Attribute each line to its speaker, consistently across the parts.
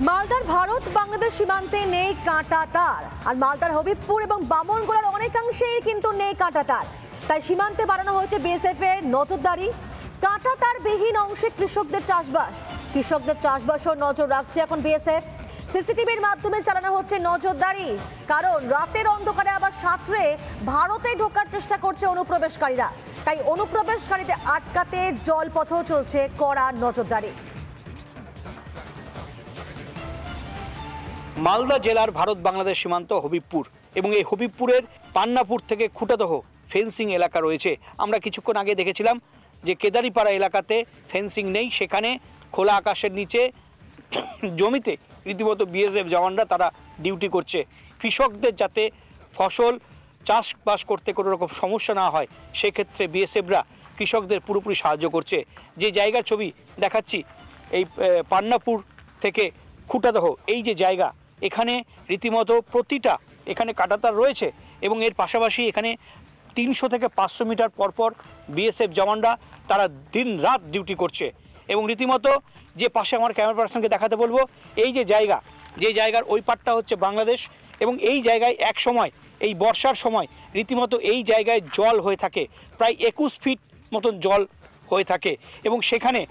Speaker 1: মালদার ভারত বাংলাদেশ সীমান্তে নেই কাঁটা তার, আর মালদার হবিবপুর এবং বামনগোলার অনেকাংশেই কিন্তু নেই কাঁটা তার। তাই সীমান্তে বাড়ানো হয়েছে বিএসএফ এর নজরদারি। কাঁটা তার বিহীন অংশে কৃষকদের চাষবাসও নজর রাখছে এখন বিএসএফ। সিসিটিভির মাধ্যমে চালানো হচ্ছে নজরদারি, কারণ রাতের অন্ধকারে আবার সাঁতরে ভারতে ঢোকার চেষ্টা করছে অনুপ্রবেশকারীরা। তাই অনুপ্রবেশকারীদের আটকাতে জলপথেও চলছে কড়া নজরদারি।
Speaker 2: মালদা জেলার ভারত বাংলাদেশ সীমান্ত হবিবপুর এবং এই হবিবপুরের পান্নাপুর থেকে খুঁটাদহ ফেন্সিং এলাকা রয়েছে। আমরা কিছুক্ষণ আগে দেখেছিলাম যে কেদারিপাড়া এলাকাতে ফেন্সিং নেই, সেখানে খোলা আকাশের নিচে জমিতে রীতিমতো বিএসএফ জওয়ানরা তারা ডিউটি করছে। কৃষকদের যাতে ফসল চাষবাস করতে কোনো রকম সমস্যা না হয় সেক্ষেত্রে বিএসএফরা কৃষকদের পুরোপুরি সাহায্য করছে। যে জায়গার ছবি দেখাচ্ছি এই পান্নাপুর থেকে খুঁটাদহ, এই যে জায়গা, এখানে রীতিমতো প্রতিটা এখানে কাঁটাতার রয়েছে এবং এর পাশাপাশি এখানে 300 থেকে 500 মিটার পরপর বিএসএফ জওয়ানরা তারা দিন রাত ডিউটি করছে। এবং রীতিমতো যে পাশে আমার ক্যামেরা পার্সনকে দেখাতে বলবো, এই যে জায়গার ওই পাটটা হচ্ছে বাংলাদেশ এবং এই জায়গায় এক সময় এই বর্ষার সময় রীতিমতো এই জায়গায় জল হয়ে থাকে, প্রায় 21 ফিট মতন জল হয়ে থাকে এবং সেখানে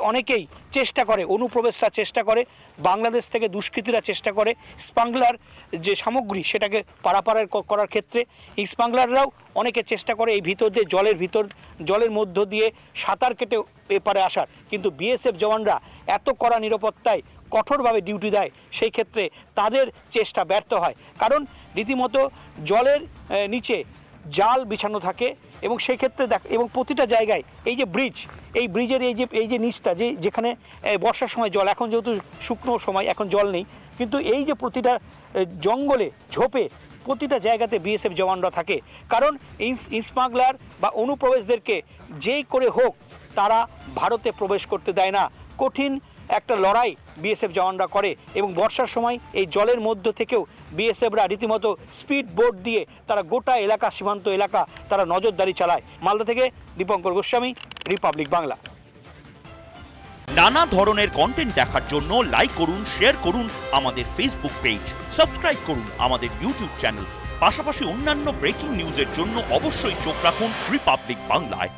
Speaker 2: অনেকেই চেষ্টা করে, অনুপ্রবেশরা চেষ্টা করে, বাংলাদেশ থেকে দুষ্কৃতীরা চেষ্টা করে স্মাগলার যে সামগ্রী সেটাকে পারাপার করার ক্ষেত্রে স্মাগলাররাও অনেকে চেষ্টা করে এই ভিতর দিয়ে জলের মধ্য দিয়ে সাঁতার কেটে এপারে আসার। কিন্তু বিএসএফ জওয়ানরা এত কড়া নিরাপত্তায় কঠোরভাবে ডিউটি দেয়, সেই ক্ষেত্রে তাদের চেষ্টা ব্যর্থ হয়, কারণ রীতিমতো জলের নিচে জাল বিছানো থাকে এবং সেই ক্ষেত্রে এবং প্রতিটা জায়গায় এই যে এই ব্রিজের এই যে নিচটা যেখানে বর্ষার সময় জল, এখন যেহেতু শুকনো সময় এখন জল নেই, কিন্তু এই যে প্রতিটা জঙ্গলে ঝোপে প্রতিটা জায়গাতে বিএসএফ জওয়ানরা থাকে, কারণ স্মাগলার বা অনুপ্রবেশদেরকে যেই করে হোক তারা ভারতে প্রবেশ করতে দেয় না। কঠিন একটা লড়াই বিএসএফ জওয়ানরা করে এবং বর্ষার সময় এই জলের মধ্য থেকেও বিএসএফরা রীতিমতো স্পিড বোট দিয়ে তারা গোটা এলাকা, সীমান্ত এলাকা তারা নজরদারি চালায়। মালদা থেকে দীপঙ্কর গোস্বামী, রিপাবলিক বাংলা।
Speaker 3: নানা ধরনের কন্টেন্ট দেখার জন্য লাইক করুন, শেয়ার করুন আমাদের ফেসবুক পেজ, সাবস্ক্রাইব করুন আমাদের ইউটিউব চ্যানেল। পাশাপাশি অন্যান্য ব্রেকিং নিউজের জন্য অবশ্যই চোখ রাখুন রিপাবলিক বাংলায়।